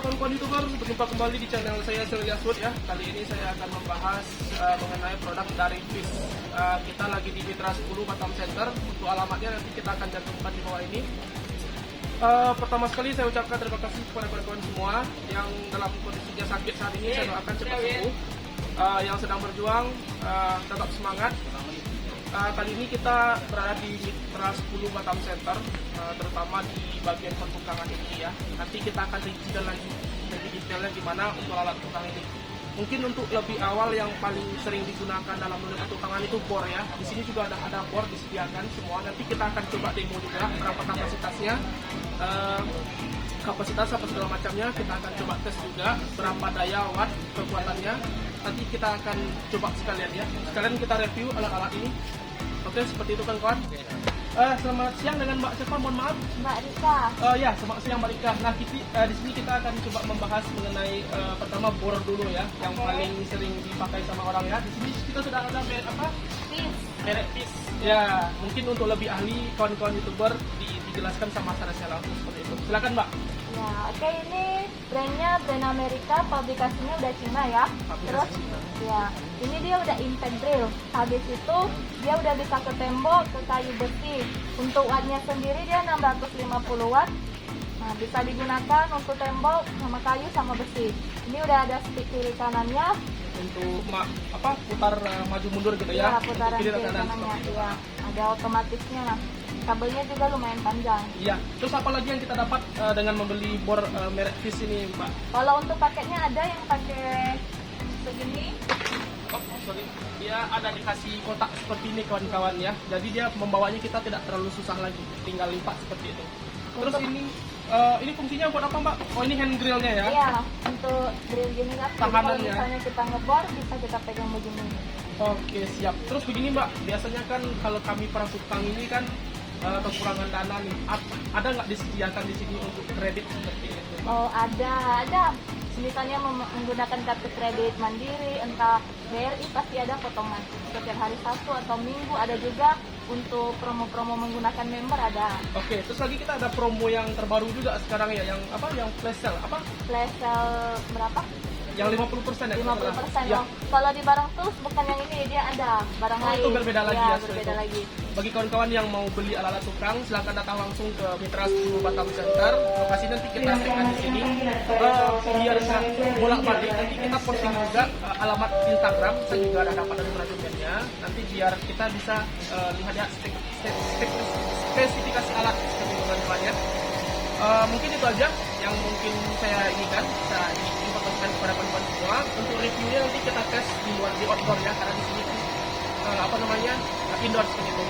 kawan-kawan YouTuber, berjumpa kembali di channel saya Sylvias Wood ya. Kali ini saya akan membahas mengenai produk dari Fish. Kita lagi di Mitra 10 Batam Center. Untuk alamatnya nanti kita akan cantumkan di bawah ini. Pertama sekali saya ucapkan terima kasih kepada kawan-kawan semua yang dalam kondisinya sakit saat ini. Saya doakan cepat sembuh. Yang sedang berjuang tetap semangat. Kali ini kita berada di Mitra 10 Batam Center, terutama di bagian pertukangan ini ya. Nanti kita akan rincikan lagi lebih detailnya gimana untuk alat tukang ini. Mungkin untuk lebih awal yang paling sering digunakan dalam dunia pertukangan itu bor ya. Di sini juga ada bor disediakan semua. Nanti kita akan coba demo juga berapa kapasitasnya, kapasitas apa segala macamnya. Kita akan coba tes juga berapa daya watt kekuatannya. Nanti kita akan coba sekalian ya. Sekalian kita review alat-alat ini. Oke, seperti itu kan kawan. Selamat siang dengan Mbak siapa? Mohon maaf. Mbak Rika. Ya, selamat siang Mbak Rika. Nah, di sini kita akan coba membahas mengenai pertama bor dulu ya, yang paling sering dipakai sama orang ya. Di sini kita sudah ada merek apa? Fish. Merek Fish. Ya, mungkin untuk lebih ahli kawan-kawan YouTuber dijelaskan sama saya langsung seperti itu. Silakan Mbak. Ya, oke, ini brandnya brand Amerika, publikasinya udah Cina ya. Terus ya, ini dia udah impact drill. Habis itu dia udah bisa ke tembok, ke kayu besi. Untuk wattnya sendiri dia 650 watt. Nah, bisa digunakan untuk tembok sama kayu sama besi. Ini udah ada stick kiri kanannya. Untuk putar maju mundur gitu ya. Iya, putaran Kiri kiri dan kanan kanannya. seperti itu. Iya, ada otomatisnya. Kabelnya juga lumayan panjang. Iya. Terus apa lagi yang kita dapat dengan membeli bor merek Fish ini, Mbak? Kalau untuk paketnya ada yang pakai begini. Oh, sorry. Dia ada dikasih kotak seperti ini kawan-kawan ya. Jadi dia membawanya kita tidak terlalu susah lagi. Tinggal lipat seperti itu. Terus ini fungsinya buat apa Mbak? Oh, ini hand grillnya ya? Iya, untuk drill gini kan. Jadi kalau Tahanannya. misalnya kita ngebor bisa kita pegang begini. Oke, siap. Terus begini Mbak, biasanya kan kalau kami para tukang ini kan kekurangan dana nih. Ada nggak disediakan di sini untuk kredit seperti itu? Oh, ada. Misalnya menggunakan kartu kredit Mandiri, entah BRI, pasti ada potongan. Setiap hari Sabtu atau Minggu ada juga. Untuk promo-promo menggunakan member ada. Oke, terus lagi kita ada promo yang terbaru juga sekarang ya, yang yang flash sale Flash sale berapa? Yang 50% ya? 50%. Ya. Oh, kalau di barang tools bukan yang ini, dia ada barang lain. Itu berbeda lagi ya. Berbeda lagi. Bagi kawan-kawan yang mau beli alat-alat tukang, silahkan datang langsung ke Mitra 10 Batam Center. Lokasi nanti kita tagkan di sini. Biar nggak bolak-balik, nanti kita posting juga alamat Instagram. Saya juga ada dapat dari manajemennya. Nanti biar kita bisa lihat ya spesifikasi alat seperti itu teman-teman ya. Mungkin itu aja yang mungkin saya inginkan, saya informasikan kepada kawan-kawan semua. Untuk reviewnya nanti kita tes di luar, di outdoor ya, karena di sini indoor seperti itu.